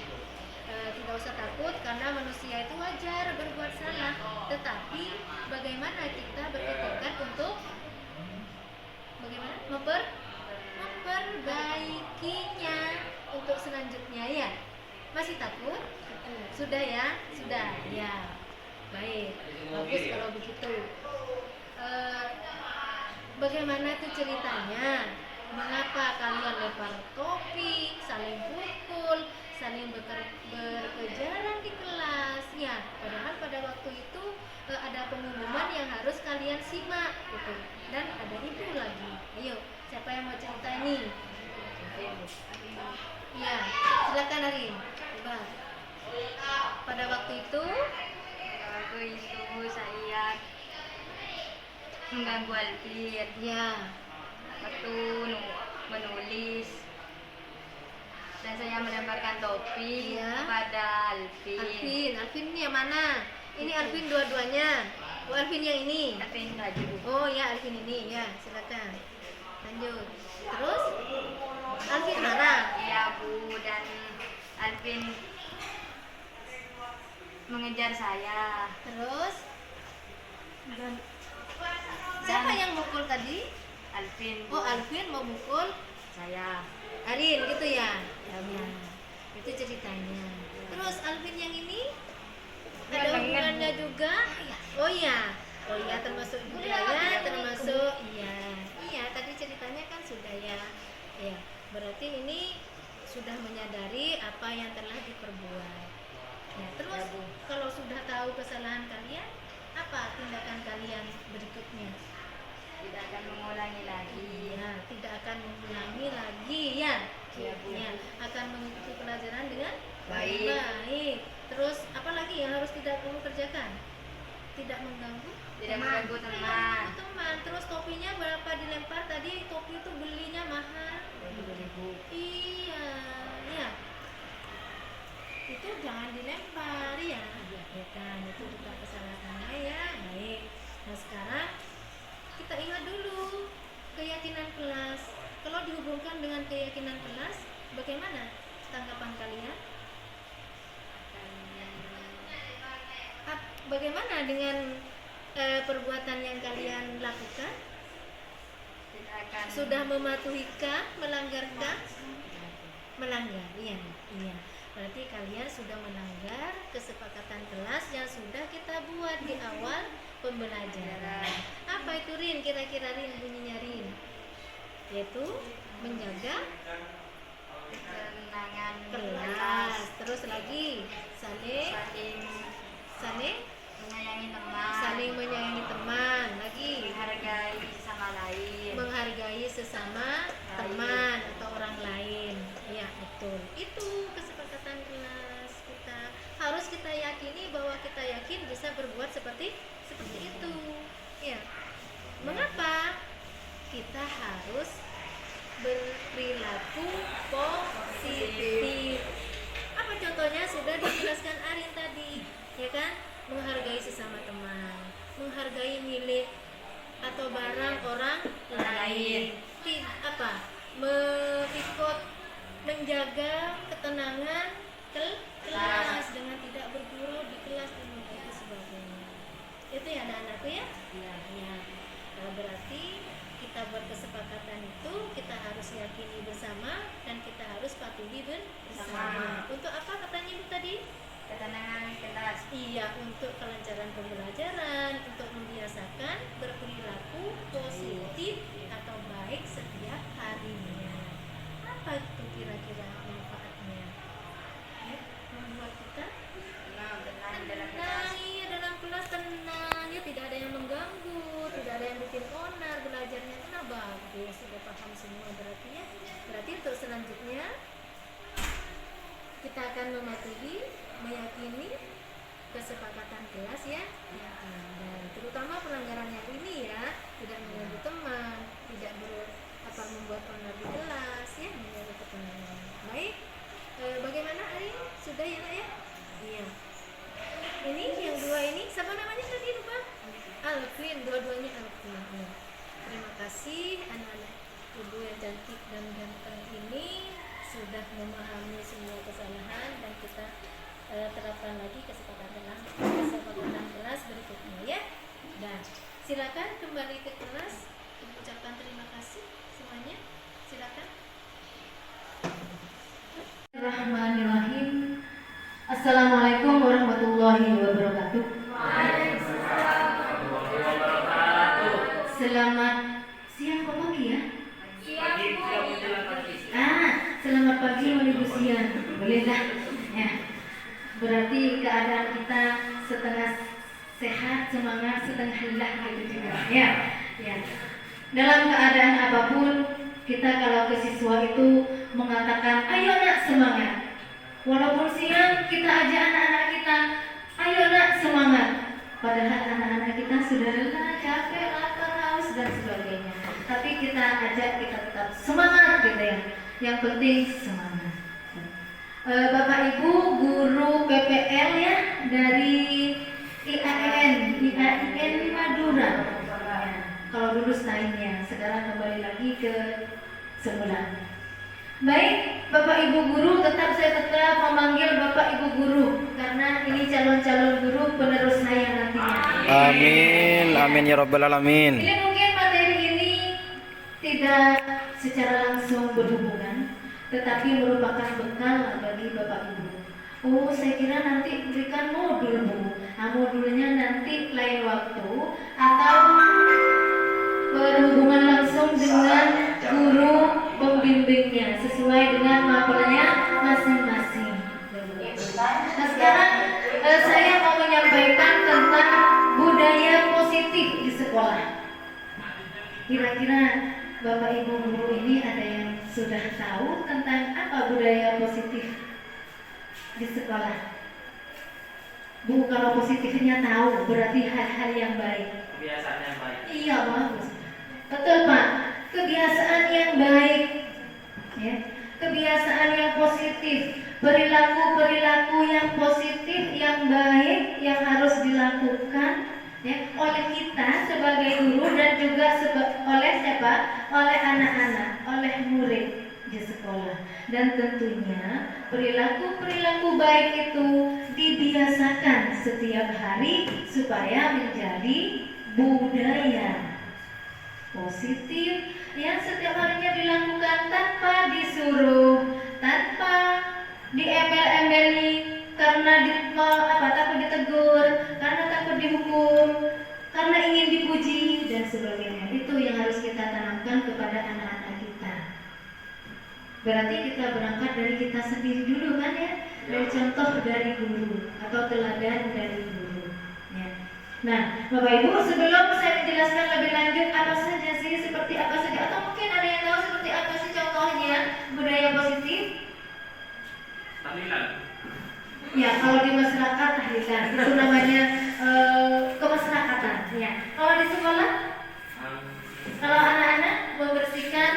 Speaker 1: Tidak usah takut karena manusia itu wajar berbuat salah. Tetapi bagaimana kita bertekad untuk memperbaikinya untuk selanjutnya ya. Masih takut? Sudah ya? Sudah ya. Baik, bagus kalau begitu. Bagaimana tuh ceritanya? Mengapa kalian lempar topik, saling pukul, saling berkejaran di kelas? Ya, padahal pada waktu itu ada pengumuman yang harus kalian simak, gitu. Dan ada ibu lagi. Ayo, siapa yang mau cerita ini? Ya, silakan Arin. Coba. Pada waktu itu
Speaker 2: saya mengganggu Alvin.
Speaker 1: ya,
Speaker 2: Waktu menulis dan saya melemparkan topi
Speaker 1: Iya.
Speaker 2: pada Alvin.
Speaker 1: Alvin ini yang mana? Ini Alvin dua-duanya. Oh, Alvin yang ini.
Speaker 2: Alvin baju.
Speaker 1: Oh ya, Alvin ini ya, silakan. Lanjut. Terus Alvin marah.
Speaker 2: Iya Bu, dan Alvin mengejar saya.
Speaker 1: Terus siapa yang mukul tadi?
Speaker 2: Alvin.
Speaker 1: Oh, Alvin mau mukul
Speaker 2: Saya.
Speaker 1: Arin gitu ya. Ya. Itu ceritanya. Terus Alvin yang ini ada hubungannya juga? Oh iya. Oh iya, termasuk budaya, termasuk iya, tadi ceritanya kan sudah ya. Ya, berarti ini sudah menyadari apa yang telah diperbuat. Ya, terus kalau sudah tahu kesalahan kalian, apa tindakan kalian berikutnya?
Speaker 2: Tidak akan mengulangi lagi.
Speaker 1: Ya, tidak akan mengulangi lagi ya.
Speaker 2: Iya, Bu.
Speaker 1: Ya, akan mengikuti pelajaran dengan
Speaker 2: Baik.
Speaker 1: baik. Terus apa lagi yang harus tidak kamu kerjakan? Tidak mengganggu
Speaker 2: Tidak mengganggu teman.
Speaker 1: teman. Terus topinya berapa dilempar tadi? Topi itu belinya mahal.
Speaker 2: 20.000.
Speaker 1: Iya, ya. Itu jangan dilempar ya. Ya kan, itu juga kesalahannya ya. Baik. Nah, sekarang kita ingat dulu keyakinan kelas. Kalau dihubungkan dengan keyakinan kelas, bagaimana tanggapan kalian? Bagaimana dengan perbuatan yang kalian lakukan?
Speaker 2: Tidak akan.
Speaker 1: Sudah mematuhikah? Melanggarkah? Melanggar, iya. Berarti kalian sudah melanggar kesepakatan kelas yang sudah kita buat di awal pembelajaran. Apa itu Rin? Kira-kira Rin bunyinya Rin? Yaitu menjaga
Speaker 2: Ketenangan
Speaker 1: kelas. Terus lagi saling
Speaker 2: menyayangi teman.
Speaker 1: saling menyayangi teman. Lagi
Speaker 2: Menghargai sesama lain.
Speaker 1: menghargai sesama teman atau orang lain. Ya, betul. Itu kesepakatan kelas kita. Harus kita yakini bahwa kita yakin bisa berbuat seperti itu. Ya. Mengapa? Kita harus berperilaku positif. Apa contohnya sudah dijelaskan Arin tadi, ya kan? Menghargai sesama teman, menghargai milik atau barang orang lain. Ikut menjaga ketenangan kelas dengan tidak bergurau di kelas dan itu sebagainya. Itu ya anak-anakku ya. Ya. Berarti kita buat kesepakatan itu kita harus yakini bersama dan kita harus patuhi bersama. Untuk apa katanya Ibu tadi?
Speaker 2: Ketenangan kelas.
Speaker 1: Iya, untuk kelancaran pembelajaran, untuk membiasakan berperilaku positif atau baik setiap harinya. Apa itu kira-kira manfaatnya? Ya, membuat kita
Speaker 2: Tenang dalam
Speaker 1: tenang,
Speaker 2: kelas.
Speaker 1: iya, dalam kelas tenang, ya tidak ada yang mengganggu, tidak ada yang bikin onar, belajarnya tenang, bagus, sudah paham semua berarti ya. Berarti untuk selanjutnya kita akan mematuhi, meyakini kesepakatan kelas ya. Dan terutama pelanggaran yang ini ya, tidak mengganggu teman, tidak membuat onar di kelas ya, menjaga ketenangan. Baik, bagaimana Ari? Sudah ya Nak ya? Iya. Ini yang dua ini, siapa namanya tadi lupa? Alvin, dua-duanya Alvin. Ya. Terima kasih anak-anak ibu yang cantik dan ganteng ini sudah memahami semua kesalahan dan kita terapkan lagi kesepakatan kelas berikutnya ya. Dan silakan kembali ke kelas, ucapkan terima kasih semuanya. Silakan. Bismillahirrahmanirrahim. Assalamualaikum warahmatullahi wabarakatuh. Selamat siang kok pagi ya? Selamat pagi menuju siang. Boleh dah. Ya. Berarti keadaan kita setengah sehat, semangat, setengah lelah gitu juga. Ya. Ya. Dalam keadaan apapun, kita kalau ke siswa itu mengatakan, ayo nak semangat. Walaupun siang kita ajak anak-anak kita, ayo nak semangat. Padahal anak-anak kita sudah lelah, capek, lapar, haus dan sebagainya. Tapi kita ajak, kita tetap semangat gitu ya. Yang penting semangat. Bapak Ibu guru PPL ya dari IAIN Madura. Ya, kalau dulu lainnya, sekarang kembali lagi ke semula. Baik, Bapak Ibu guru, saya tetap memanggil Bapak Ibu guru karena ini calon-calon guru penerus saya nantinya.
Speaker 7: Amin, amin ya rabbal alamin.
Speaker 1: Ini mungkin materi ini tidak secara langsung berhubungan, tetapi merupakan bekal bagi Bapak Ibu. Oh, saya kira nanti berikan modul Bu. Nah, modulnya nanti lain waktu atau berhubungan langsung dengan guru pembimbingnya sesuai dengan mapelnya masing-masing. Nah, sekarang saya mau menyampaikan tentang budaya positif di sekolah. Kira-kira Bapak Ibu guru ini ada yang sudah tahu tentang apa budaya positif di sekolah? Bu, kalau positifnya tahu berarti hal-hal yang baik.
Speaker 7: Kebiasaan yang baik.
Speaker 1: Iya, bagus. Betul Pak, kebiasaan yang baik ya. Kebiasaan yang positif, perilaku-perilaku yang positif, yang baik yang harus dilakukan ya, oleh kita sebagai guru dan juga oleh siapa? Oleh anak-anak, oleh murid di sekolah. Dan tentunya perilaku-perilaku baik itu dibiasakan setiap hari supaya menjadi budaya positif yang setiap harinya dilakukan tanpa disuruh, tanpa diembel-embeli karena takut ditegur, karena takut dihukum, karena ingin dipuji dan sebagainya. Itu yang harus kita tanamkan kepada anak-anak kita. Berarti kita berangkat dari kita sendiri dulu kan ya, dari contoh dari guru atau teladan dari guru ya. Nah, Bapak Ibu, sebelum saya menjelaskan lebih lanjut apa saja sih, seperti apa saja, atau mungkin ada yang tahu seperti apa sih contohnya budaya positif?
Speaker 7: Tahlilan.
Speaker 1: Ya, kalau di masyarakat tahlilan itu namanya kemasyarakatan. Ya. Kalau di sekolah, kalau anak-anak membersihkan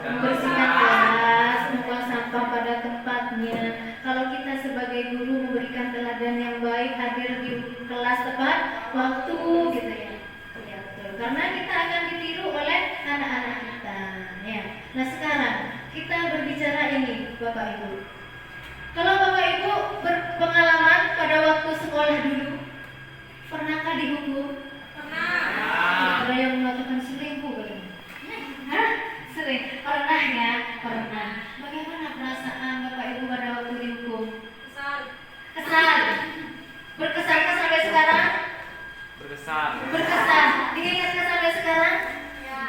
Speaker 1: kelas, membuang sampah pada tempatnya. Kalau kita sebagai guru memberikan teladan yang baik, hadir di kelas tepat waktu gitu ya. Ya. Bapak Ibu? Kalau Bapak Ibu berpengalaman pada waktu sekolah dulu, pernahkah dihukum? Pernah. Ada yang mengatakan sering, Bu, katanya. Hah? Sering. Pernah ya? Pernah. Bagaimana perasaan Bapak Ibu pada waktu dihukum? Kesal. Berkesan sampai sekarang?
Speaker 7: Berkesan.
Speaker 1: Berkesan. Diingatkan sampai sekarang?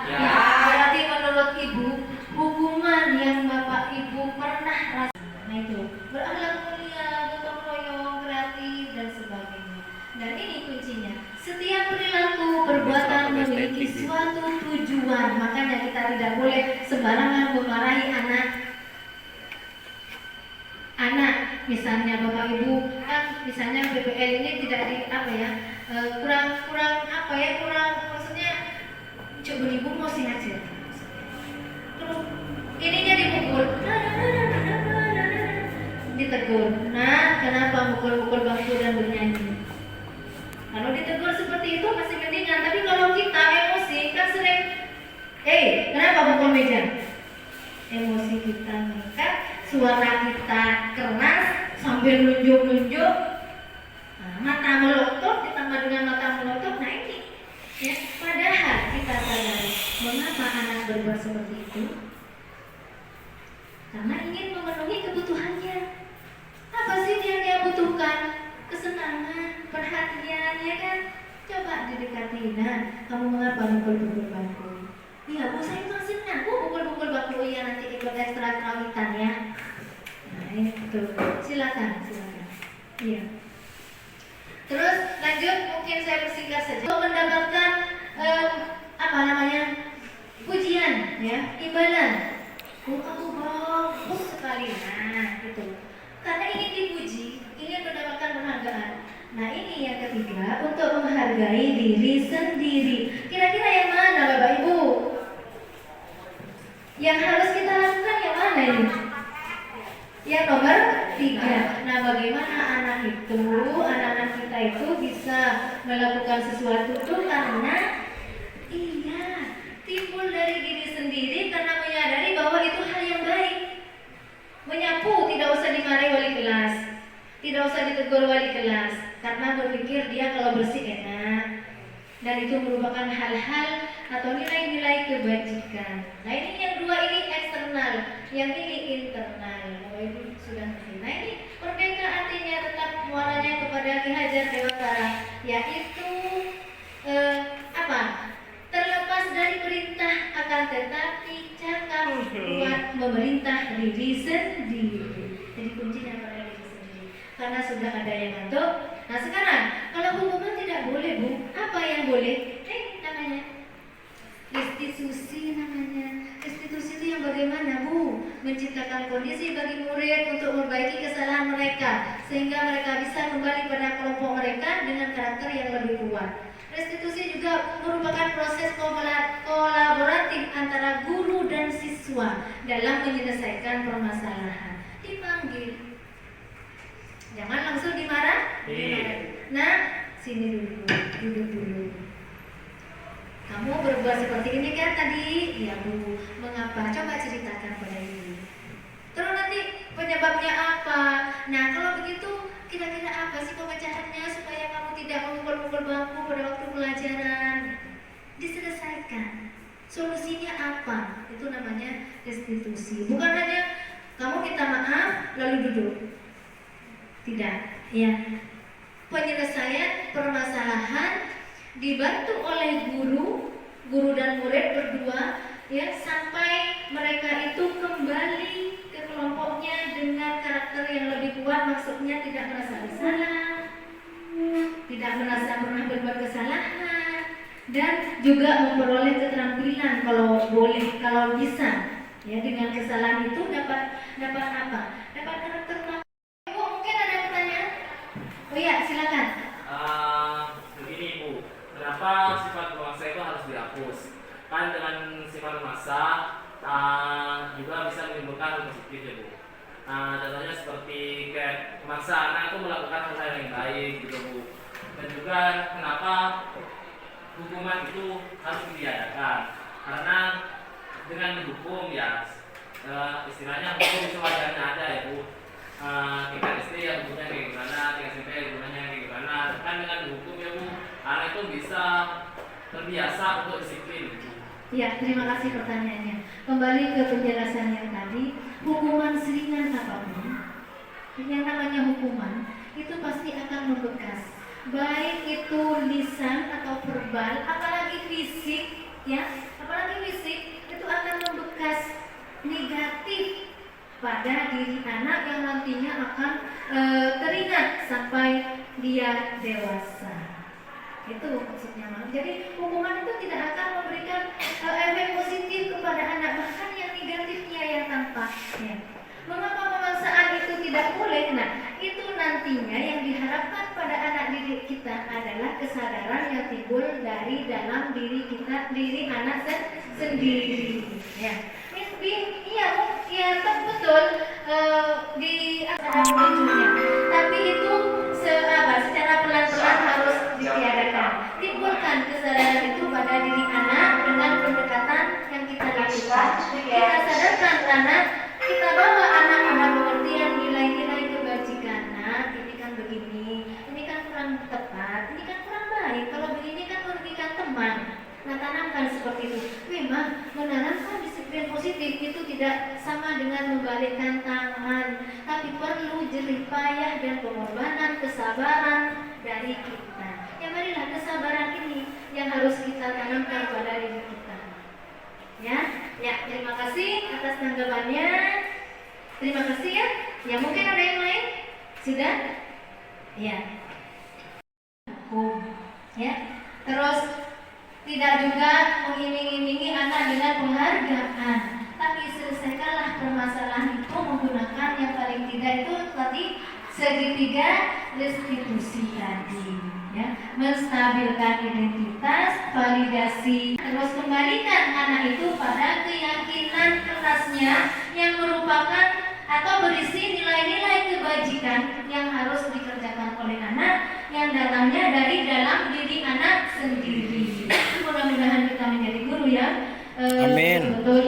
Speaker 7: Ya.
Speaker 1: Berarti menurut Ibu, hukuman yang Bapak Ibu pernah rasakan, nah itu berakhlak mulia, gotong royong, kreatif dan sebagainya. Dan ini kuncinya. Setiap perilaku perbuatan memiliki suatu tujuan. Makanya kita tidak boleh sembarangan memarahi anak. Misalnya Bapak Ibu kan, misalnya BBL ini tidak di apa ya, kurang maksudnya coba ibu mau sih aja. Terus ininya dipukul, ditegur. Nah, kenapa mukul-mukul bangku dan bernyanyi? Kalau ditegur seperti itu masih mendingan. Tapi kalau kita emosi kan sering, kenapa mukul meja? Emosi kita meningkat, suara kita keras sambil nunjuk-nunjuk, mata melotot ditambah dengan mata melotot. Nah ini ya, padahal kita sadari mengapa anak berbuat seperti itu, karena ingin memenuhi kebutuhannya. Apa sih yang dia butuhkan? Kesenangan, perhatian, ya kan? Coba didekati. Nah, kamu mengapa mukul-mukul bangku? Iya Bu, saya kan senang Bu mukul-mukul bangku. Iya, nanti ikut ekstra kerawitan ya. Nah itu, silakan. Iya. Terus lanjut, mungkin saya persingkat saja. Untuk mendapatkan pujian, ya, imbalan. Kamu bagus sekali. Nah, itu. Karena ingin dipuji, ingin mendapatkan penghargaan. Nah, ini yang ketiga, untuk menghargai diri sendiri. Kira-kira yang mana, Bapak Ibu? Yang harus kita lakukan yang mana ini? Yang nomor 3. Nah, bagaimana anak kita itu bisa melakukan sesuatu itu karena timbul dari diri sendiri, karena menyadari bahwa itu hal yang baik. Menyapu tidak usah dimarahi wali kelas, tidak usah ditegur wali kelas, karena berpikir dia kalau bersih enak. Dan itu merupakan hal-hal atau nilai-nilai kebajikan. Nah, ini yang dua ini eksternal, yang ini internal. Bapak Ibu sudah ngerti. Nah, ini merdeka artinya tetap muaranya kepada Ki Hajar Dewantara, yaitu terlepas dari perintah, akan tetapi cakap kuat memerintah diri sendiri. Jadi kuncinya pada diri sendiri. Karena sudah ada yang ngantuk. Nah, sekarang kalau hukuman tidak boleh, Bu, apa yang boleh? Namanya restitusi namanya. Restitusi itu yang bagaimana, Bu? Menciptakan kondisi bagi murid untuk memperbaiki kesalahan mereka sehingga mereka bisa kembali pada kelompok mereka dengan karakter yang lebih kuat. Restitusi juga merupakan proses kolaboratif antara guru dan siswa dalam menyelesaikan permasalahan. Dipanggil, jangan langsung dimarah. Nah, sini dulu, duduk dulu. Kamu berbuat seperti ini kan tadi? Iya Bu. Mengapa? Coba ceritakan pada Ibu. Terus nanti penyebabnya apa? Nah, kalau begitu kira-kira apa sih pemecahannya supaya kamu tidak memukul-mukul bangku pada waktu pelajaran? Diselesaikan. Solusinya apa? Itu namanya restitusi. Bukan hanya kamu minta maaf lalu duduk. Tidak, ya. Penyelesaian permasalahan dibantu oleh guru dan murid berdua, ya, sampai mereka itu kembali ke kelompoknya dengan karakter yang lebih kuat. Maksudnya tidak merasa bersalah, tidak merasa pernah berbuat kesalahan, dan juga memperoleh keterampilan kalau boleh, kalau bisa, ya, dengan kesalahan itu dapat apa? Dapat karakter. Ibu mungkin ada pertanyaan? Oh iya, silakan.
Speaker 7: Begini Bu, kenapa sifat memaksa itu harus dihapus? Kan dengan sifat memaksa juga bisa menimbulkan hal positif ya Bu. Contohnya seperti kayak memaksa anak itu melakukan hal yang baik gitu Bu. Dan juga kenapa hukuman itu harus ditiadakan? Karena dengan dihukum ya istilahnya hukum itu wajarnya ada ya Bu. Tingkat SD ya hukumnya kayak gimana, tingkat SMP ya hukumnya kayak gimana. Kan dengan hukum ya Bu, anak itu bisa terbiasa untuk disiplin gitu.
Speaker 1: Ya, terima kasih pertanyaannya. Kembali ke penjelasan yang tadi, hukuman seringan apapun, yang namanya hukuman itu pasti akan membekas. Baik itu lisan atau verbal, apalagi fisik, ya, apalagi fisik itu akan membekas negatif pada diri anak yang nantinya akan teringat sampai dia dewasa. Itu maksudnya, Mam. Jadi hukuman itu tidak akan memberikan efek positif kepada anak, bahkan yang negatifnya yang tampak. Ya. Mengapa pemaksaan itu tidak boleh? Nah, itu nantinya yang diharapkan pada anak didik kita adalah kesadaran yang timbul dari dalam diri kita, diri anak sendiri. Ya, iya, betul. Di ada pemicunya, tapi itu secara pelan-pelan harus ditiadakan. Timbulkan kesadaran itu pada diri anak dengan pendekatan yang kita lakukan. Kita sadarkan anak, kita bawa anak pada pengertian nilai-nilai kebajikan. Nah, ini kan begini, ini kan kurang tepat, ini kan kurang baik. Kalau begini kan merugikan teman. Nah, tanamkan seperti itu. Memang menanamkan disiplin positif itu tidak sama dengan membalikkan tangan, tapi perlu jerih payah dan pengorbanan, kesabaran dari kita. Ya, marilah kesabaran ini yang harus kita tanamkan pada diri kita. Ya, terima kasih atas tanggapannya. Terima kasih ya. Ya, mungkin ada yang lain? Sudah? Ya. Ya. Terus tidak juga mengiming-imingi anak dengan penghargaan, tapi selesaikanlah permasalahan itu menggunakan yang paling tidak itu tadi segitiga restitusi tadi, ya, menstabilkan identitas, validasi, terus kembalikan anak itu pada keyakinan kelasnya yang merupakan atau berisi nilai-nilai kebajikan yang harus dikerjakan oleh anak yang datangnya dari dalam diri anak sendiri. Mudah-mudahan kita menjadi guru ya.
Speaker 8: Amin.
Speaker 1: Betul.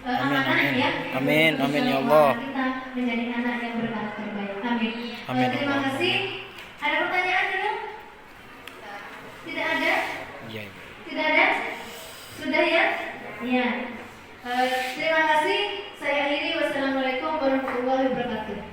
Speaker 8: Amin,
Speaker 1: Amanah
Speaker 8: amin.
Speaker 1: ya.
Speaker 8: Amin, amin ya Allah.
Speaker 1: Kita menjadi anak yang berkarakter baik. Amin.
Speaker 8: Amin,
Speaker 1: Terima
Speaker 8: Allah.
Speaker 1: kasih. Ada pertanyaan dulu? Tidak ada?
Speaker 8: Iya.
Speaker 1: Tidak ada? Sudah ya? Iya. Terima kasih. Saya akhiri. Wassalamualaikum warahmatullahi wabarakatuh.